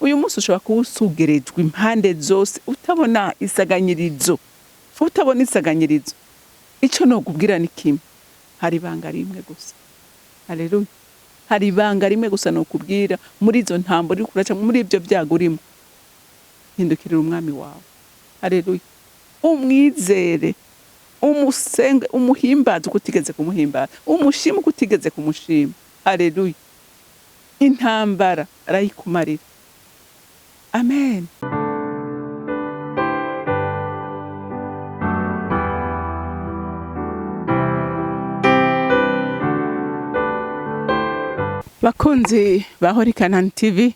uyu munsi ushobora kuwusugerejwe impande zose utabona isaganyirizo. Ico no kubwira ni kimwe, hari ibanga rimwe gusa. Haleluya. Hari ibanga rimwe gusa no kubwira muri izo ntambo uri kuraca muri ibyo byago urimo. Hindukirira umwami wawe. Haleluya. Umwizere, umusenge, umuhimbaze uko utigeze kumuhimbaza, umushima uko utigeze kumushima. Haleluya. Intambara arayikumarira. Amen. Bakunzi bahora CANAAN TV,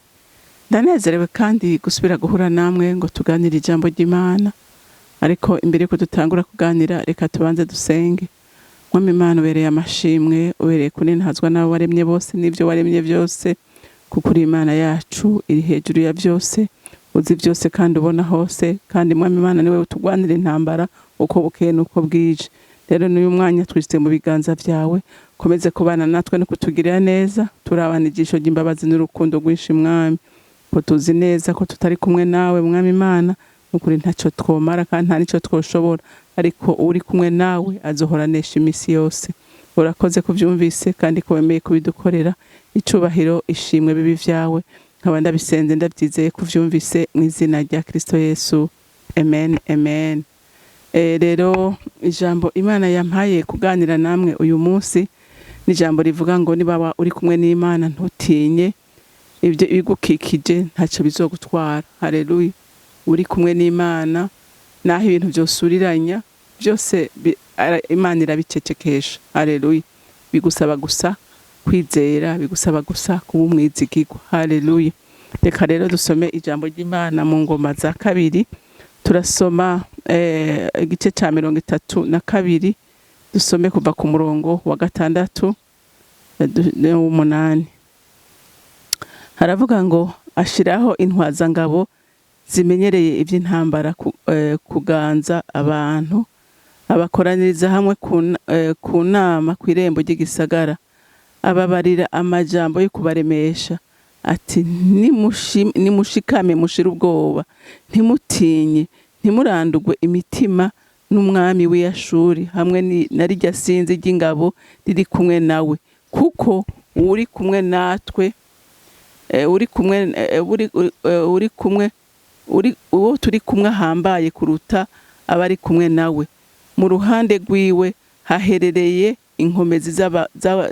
ndanezerewe kandi gusubira guhura namwe ngo tuganire ijambo ry'Imana. Ariko imbere yuko dutangura kuganira, reka tubanze dusenge. Mwami Imana, ubereye amashimwe, ubereye kunenhazwa n'abo waremye bose n'ibyo waremye byose, kuko uri Imana yacu iri hejuru ya byose, uzi byose kandi ubona hose, kandi Mwami Imana niwe utugwanira intambara uko bukeye n'uko bwije. Rero n'uyu mwanya twishyize mu biganza byawe, komeze kubana natwe no kutugirira neza, turabana ijisho ry'imbabazi n'urukundo rwinshi Mwami, ko tuzi neza ko tutari kumwe nawe Mwami Imana, nukuri ntacyo twomara kandi nta nicyo twoshobora, ariko uri kumwe nawe azohoranesha imisi yose. Urakoze kuvyumvise kandi ko wemeye kubidukorera, icubahiro ishimwe bibi vyawe, nkaba ndabisenze ndabyizeye kuvyumvise mu izina rya Kristo Yesu. Amen, amen. Rero ijambo Imana yampaye kuganira namwe uyu munsi ni ijambo rivuga ngo niba uri kumwe n'Imana ntutinye, ibyo bigukikije ntacyo bizogutwara. Haleluya. Uri kumwe n'Imana naho ibintu byosuriranya byose Imana irabicecekesha. Haleluya. Bigusaba gusa kwizera, bigusaba gusa kuba umwizigirwa. Haleluya. Reka rero dusome ijambo ry'Imana mu Ngoma za 2. Turasoma igice cya 32, dusome kuva ku murongo wa 6 n'umunani. Haravuga ngo ashiraho intwazangabo zimenyereye iby'intambara kuganza abantu, abakoraniriza hamwe ku nama ku irembo ry'igisagara, ababarira amajambo yo kubaremesha ati nimushikame mushira ubwoba, ntimutinye, ntimurandugwe imitima n'umwami w'Iyashuri hamwe na rirya sinzi ry'ingabo riri kumwe nawe, kuko uri kumwe natwe, uwo turi kumwe ahambaye kuruta abari kumwe nawe. Mu ruhande rwiwe haherereye inkomezi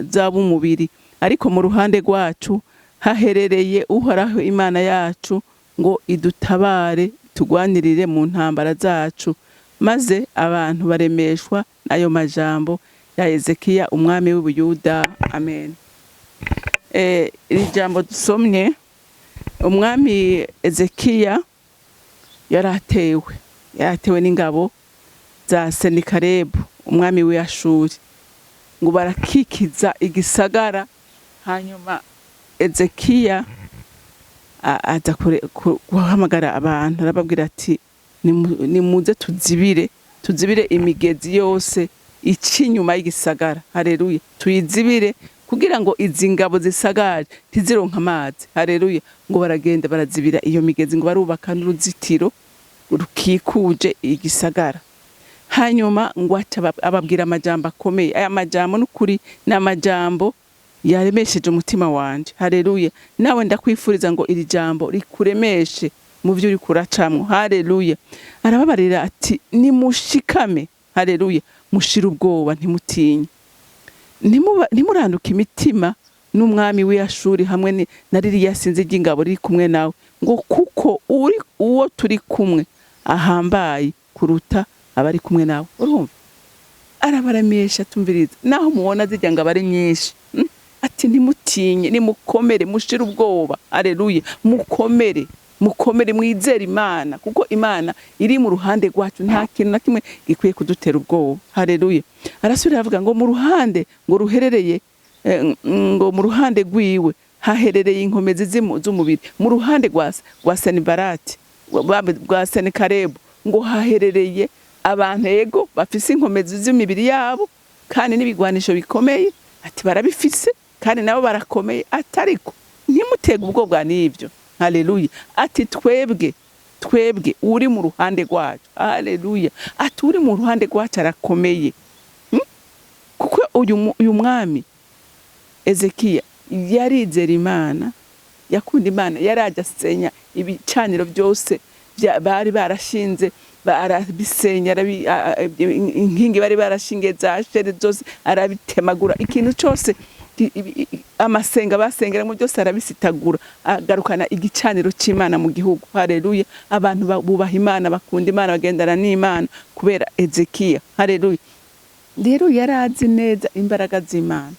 z'ab'umubiri, ariko mu ruhande rwacu haherereye Uhoraho Imana yacu ngo idutabare tugwanirire mu ntambara zacu. Maze abantu baremeshwa n'ayo majambo ya Ezekiya umwami w'Ubuyuda. Amen. Iri jambo dusomye, umwami Ezekiya yaratewe n'ingabo za Senikarebu umwami w'Iyashuri, ngo barakikiza igisagara. Hanyuma Ezekiya aza guhamagara abantu, arababwira ati nimuze tuzibire imigezi yose ici inyuma y'igisagara. Haleluya. Tuyizibire kugira ngo izi ngabo zisagaje ntizironka amazi. Haleluya. Ngo baragenda barazibira iyo migezi, ngo barubaka n'uruzitiro rukikuje igisagara. Hanyuma ngo ababwira amajambo akomeye. Aya majambo n'ukuri n'amajambo yaremesheje umutima wanje. Haleluya. Nawe ndakwifuriza ngo iri jambo rikuremeshe mu byo uri kuracamwo. Haleluya. Arababarira ati nimushikame. Haleluya. Mushira ubwoba, ntimutinye, ntimuranduke imitima n'umwami w'Iyashuri hamwe na ririya sinzi ry'ingabo riri kumwe nawe, ngo kuko uwo turi kumwe ahambaye kuruta abari kumwe nawe. Urumva? Arabaramesha, tumviriza. Naho muona zijya ngabo ari nyinshi, ati ntimutinye, nimukomere, mushira ubwoba. Haleluya. Mukomere mwizera Imana, kuko Imana iri mu ruhande rwacu, nta kintu na kimwe gikwiye kudutera ubwoba. Haleluya. Arasubira avuga ngo mu ruhande ngo ruherereye ngo mu ruhande rwiwe haherereye inkomezi z'umubiri, mu ruhande rwa Senibarati rwa Senikarebu ngo haherereye abantu yego bafise inkomezi z'imibiri yabo kandi n'ibigwanisho bikomeye. Ati barabifise kandi nabo barakomeye, atariko ntimutega ubwobwa n'ibyo. haleluya, ati twebwe uri mu ruhande rwacu, haleluya, ati uri mu ruhande rwacu arakomeye. Kuko uyu mwami Ezekiya yarizera Imana, yakunda Imana, yaraje asenya ibicaniro byose bari barashinze, barabisenya, inkingi bari barashingiye za shere zose arabitemagura, ikintu cyose amasenga basengeramo byose arabisitagura, agarukana igicaniro cy'Imana mu gihugu, haleluya. Abantu bubaha Imana, bakunda Imana, bagendana n'Imana kubera Ezekiya, haleluya. Rero yarazi neza imbaraga z'Imana,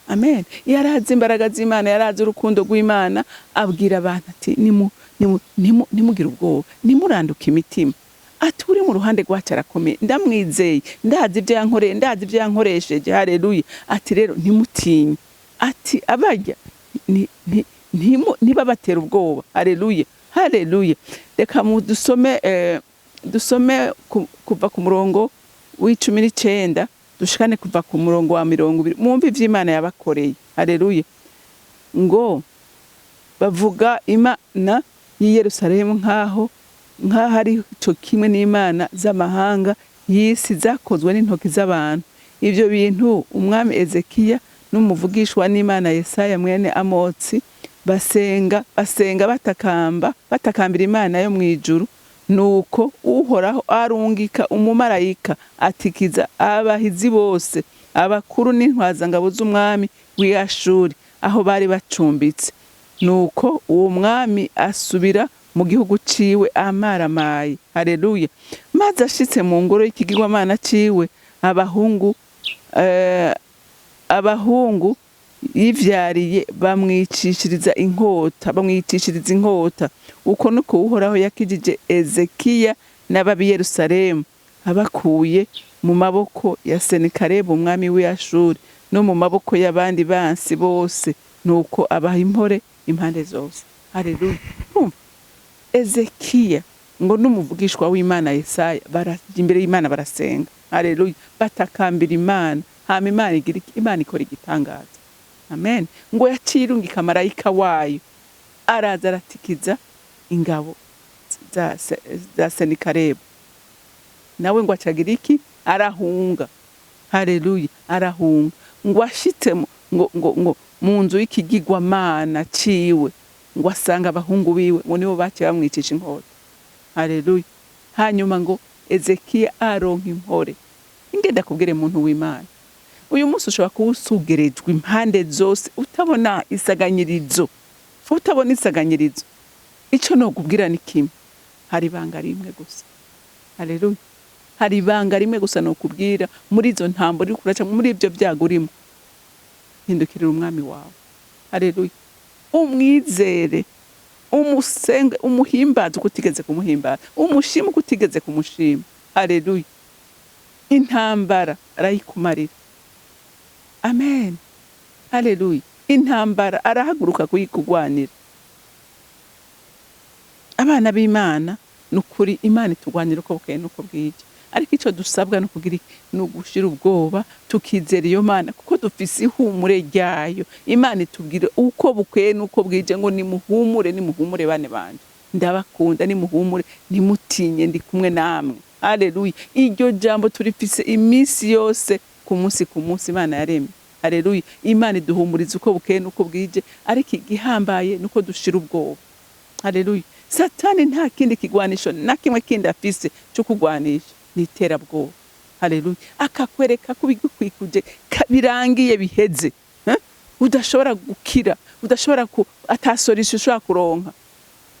amen. Yarazi imbaraga z'Imana, yarazi urukundo rw'Imana, abwira abantu ati nimugire ubwoba, nimuranduka imitima, ati uri mu ruhande rwacu arakomeye, ndamwizeye, ndazi ibyo yankoreye, ndazi ibyo yankoresheje, haleluya. Ati rero ntimutinye, ati abarya ntibabatera ubwoba, haleluya, haleluya. Reka dusome kuva ku murongo w'19 dushikane kuva ku murongo wa 20, mwumve ivy'Imana yabakoreye, haleluya. Ngo bavuga Imana y'i Yerusalemu nk'aho ari cyo kimwe n'Imana z'amahanga y'isi zakozwe n'intoki z'abantu. Ivyo bintu umwami Ezekiya n'umuvugishwa n'Imana Yesaya mwene Amotsi basenga batakambira Imana yo mwijuru. Nuko Uhoraho arungika umumarayika atikiza abahizi bose, abakuru n'intwazangabo z'umwami w'Ashuri aho bari bacumbitse. Nuko uwo mwami asubira mu gihugu ciwe amaramaye, haleluya. Maze ashitse mu ngoro y'ikigirwamana ciwe, abahungu yivyariye bamwicishiriza inkota. Uko nuko Uhoraho yakijije Ezekiya n'ababi Yerusalemu, abakuye mu maboko ya Senikarebu umwami w'Ashuri no mu maboko y'abandi bansi bose. Nuko abaha impore impande zose, haleluya. Ezekiya ngo n'umuvugishwa w'Imana Yesaya barajya imbere y'Imana barasenga, haleluya, batakambira Imana, hama Imana ikora igitangaza, amen. Ngo yacirungika marayika wayo araza aratikiza ingabo za Senikarebu, nawe ngo acagira iki? Arahunga, haleluya, arahunga. Ngo ashitse ngo mu nzu y'ikigirwamana ciwe, ngo asanga abahungu biwe ngo nibo baciye bamwicisha inkota, haleluya. Hanyuma ngo Ezekiya aronka impore. Ingenda kubwire muntu w'Imana, uyu munsi ushobora kuba usugerejwe impande zose, utabona isaganyirizo, ico no kubwira ni kimwe, hari ibanga rimwe gusa, haleluya. Hari ibanga rimwe gusa no kubwira muri izo ntambo uri kuraca, muri ibyo byago urimo, hindukirira umwami wawe, haleluya. Umwizere, umusenge, umuhimbaze uko utigeze kumuhimbaza, umushima uko utigeze kumushima, haleluya. Intambara arayikumarira, amen, haleluya. Intambara arahaguruka kuyikugwanira. Abana b'Imana nukuri Imana itugwanira uko bukeye nuko bwije, ariko ico dusabwa no kugira no gushira ubwoba, tukizera iyo Mana kuko dufise ihumure ryayo. Imana itubwire uko bukeye nuko bwije ngo nimuhumure bane banje, ndabakunda, nimuhumure, nimutinye, ndi kumwe namwe, haleluya. Iryo jambo turifise iminsi yose, ku munsi Imana yaremye, haleluya. Imana iduhumuriza uko bukeye nuko bwije, ariko igihambaye nuko dushira ubwoba, haleluya. Satani nta kindi kigwanisho na kimwe kindi afise cyo kugwanisha, ni iterabwoba, haleluya. Akakwereka ko bigukwikuje birangiye biheze, udashobora gukira, udashobora atasorisha ushobora kuronka.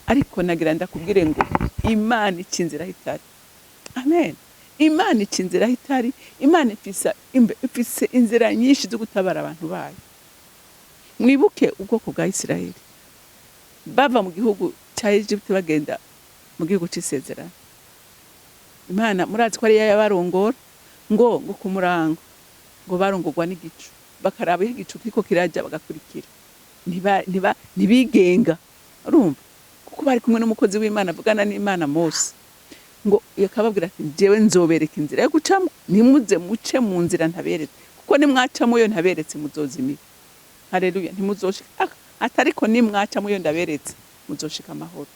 Ariko nagira ndakubwire ngo Imana icinzira hitari, amen. Imana icinzira hitari, Imana ifise inzira nyinshi zo gutabara abantu bayo. Mwibuke ubwoko bwa Isirayeli bava mu gihugu cya Egypt bagenda mu gihugu c'isezerano. Imana murazi ko ari yabarongora ngo ku murango, ngo barongorwa n'igicu, bakaraba igicu kiko kiraja bagakurikira, ntibigenga, urumva, kuko bari kumwe n'umukozi w'Imana avugana n'Imana Mose. Ngo yakababwira ati jewe nzobereka inzira yo gucamo, nimuze muce mu nzira ntaberetse, kuko nimwacamo yo ntaberetse muzozimira, haleluya. Ntimuzoshika atariko nimwacamo yo ndaberetse, muzoshika amahoro.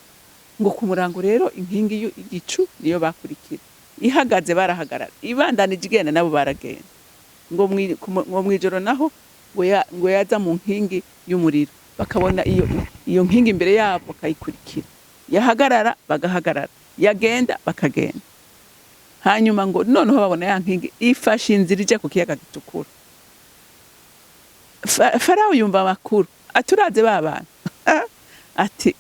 Ngo ku murango rero inkingi y'igicu niyo bakurikira, ihagaze barahagarara, ibandanije igenda nabo baragenda. Ngo mwijoro naho ngo yaza mu nkingi y'umuriro, bakabona iyo nkingi imbere yabo bakayikurikira, yahagarara bagahagarara, yagenda bakagenda. Hanyuma ngo noneho babona ya nkingi ifashe inzira ije ku kiyaga gitukura. Farawo yumva amakuru, aturaze babana ati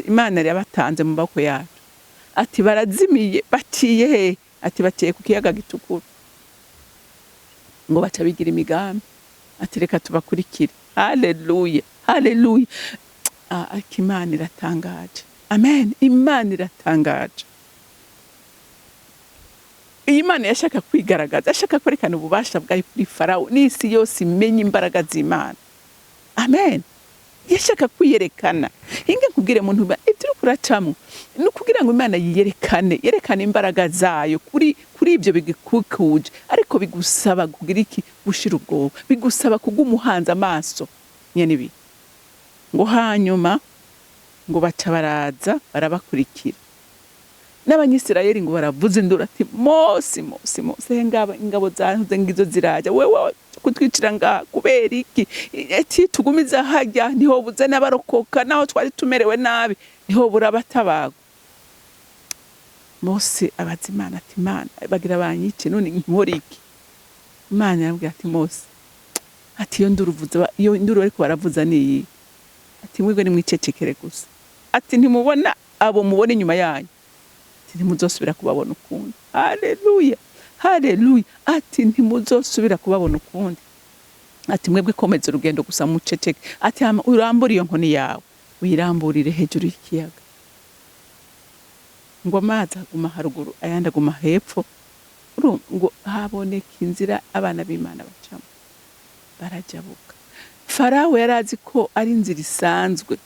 Imana yari yabatanze mu maboko yacu, ati barazimiye baciye he, ati baciye ku kiyaga gitukura. Ngo baca bigira imigambi, ati reka tubakurikire. Haleluya, haleluya. Imana iratangaje, amen. Imana iratangaje. Iyi Imana yashaka kwigaragaza, yashaka kwerekana ububasha bwayo kuri Farawo n'isi yose imenye imbaraga z'Imana, amen. Yashaka kwiyerekana. Inge kubwire muntu ibyo kuracamo no kugira ngo Imana yerekane imbaraga zayo kuri ibyo bigikukuje, ariko bigusaba kugira iki? Gushira ubwoba, bigusaba kugumuhanza amaso nyene ibi. Ngo hanyuma ngo baca baraza barabakurikira. N'Abanyisirayeli ngo baravuza induru ati Mose ingabo zahuze ngizo ziraja, wewe kutwicira nga kubera iki? Ati tugumiza hajya niho buze n'abarokoka, naho twari tumerewe nabi niho burabatabagwa. Mose abaza Imana ati Imana bagira banyice none nkora iki? Imana yambwira ati Mose, ati iyo nduru ariko baravuza niyi, ati mwebwe ni mwicecekere gusa, ati ntimubona abo mubone inyuma yanyu, ati ntimuzosubira kubabona ukundi. Haleluya, haleluya. Ati ntimuzosubira kubabona ukundi, ati mwebwe komeza urugendo gusa muceceke, ati urambure iyo nkoni yawe uyiramburire hejuru y'ikiyaga. Ngo amazi aguma haruguru ayandi aguma hepfo, ngo haboneka inzira abana b'Imana bacamo barajabuka. Farawo yarazi ko ari inzira isanzwe,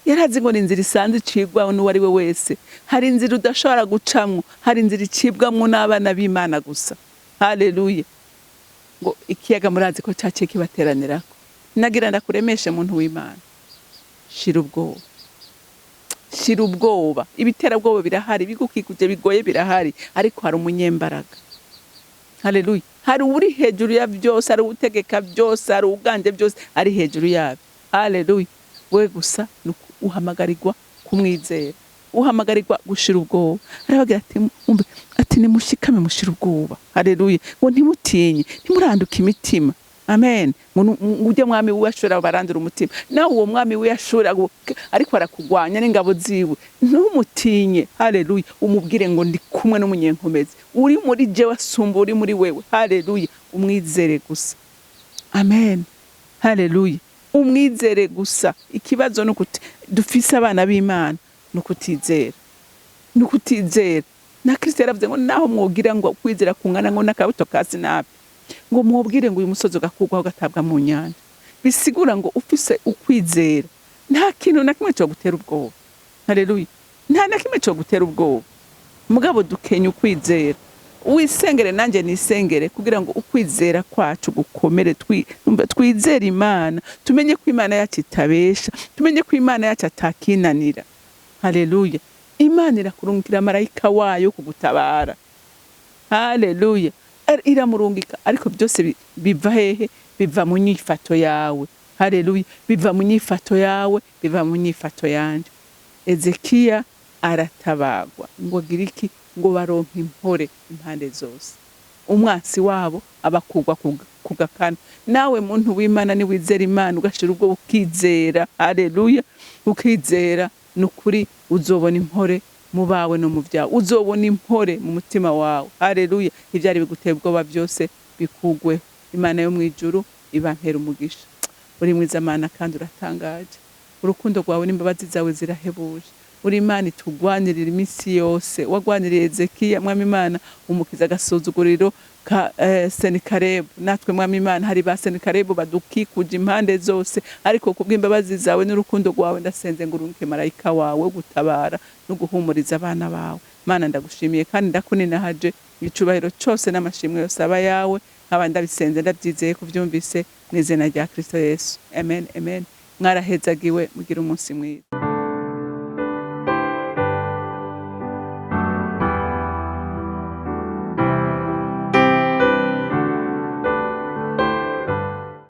yarazi ngo ni inzira isanzwe icibwa n'uwari we wese. Hari inzira udashobora gucamwo, hari inzira icibwamwo n'abana b'Imana gusa. Haleluya. Ngo ikiyaga murazi ko cyaciye kibateranirako. Nagira ndakuremeshe muntu w'Imana, shira ubwoba, shira ubwoba. Ibiterabwoba birahari, bigukikuje bigoye birahari, ariko hari umunyembaraga. Haleluya. Hari uri hejuru ya byose, hari utegeka byose, hari uganje byose, ari hejuru yabyo. Haleluya. We gusa uhamagarirwa kumwizera, uhamagarirwa gushira ubwoba. Arabagira ati nimushikame mushira ubwoba. Haleluya. Ngo ntimutinye, ntimuranduka imitima, amen. Ujye mwami w'Ashura barandura umutima, nawe uwo mwami w'Ashura ariko arakugwanya n'ingabo ziwe, ntumutinye. Haleluya. Umubwire ngo ndi kumwe n'umunyenkomezi, uri muri jewe asumba uri muri wewe. Haleluya. Umwizere gusa, amen. Haleluya. Umwizere gusa. Ikibazo nukuti dufise abana b'Imana nukutizera, nukutizera. Na Kristo yaravuze ngo naho mwogira ngo kwizera kungana ngo nakabuto kasi nabi, ngo mwobwire ngo uyu musozi ugakugwaho gatabwa mu nyanja. Bisigura ngo ufise ukwizera nta kintu na kimwe cyo gutera ubwoba. Haleluya. Nta na kimwe cyo gutera ubwoba, mugabo dukenya ukwizera. Wisengere nanje nisengere kugira ngo ukwizera kwacu gukomere, twizere Imana, tumenye ko Imana yacu itabesha, tumenye ko Imana yacu atakinanira. Haleluya. Imana irakurungikira marayika wayo kugutabara. Haleluya. Iramurungika, ariko byose biva hehe? Biva mu nyifato yawe. Haleluya. Biva mu nyifato yawe, biva mu nyifato yanje. Ezekiya aratabagwa ngo giriki? Ngo baronka impore impande zose, umwasi wabo abakugwa kugakana. Nawe muntu w'Imana ni wizera Imana ugashira ubwo ukizera. Haleluya. Ukizera nukuri uzobona impore mu bawe no mu byawe, uzobona impore mu mutima wawe. Haleluya. Ivyari biguteye ubwoba byose bikugwe. Imana yo mwijuru ibampera umugisha. Uri mwiza Mana kandi uratangaje, urukundo rwawe n'imbabazi zawe zirahebuje. Uri Imana itugwanirira iminsi yose, wagwaniriye Ezekiya mwami Imana umukiza agasuzuguriro ka Senikarebu. Natwe mwami Imana hari ba Senikarebu badukikuje impande zose, ariko kubw'imbabazi zawe n'urukundo rwawe ndasenze ngo urunke marayika wawe gutabara no guhumuriza abana bawe. Mana ndagushimiye kandi ndakuninahaje, icubahiro cyose n'amashimwe yose aba yawe. Nkaba ndabisenze ndabyizeye kuvyumvise mu izina rya Kristo Yesu, amen, amen. Mwarahezagiwe, mugira umunsi mwiza.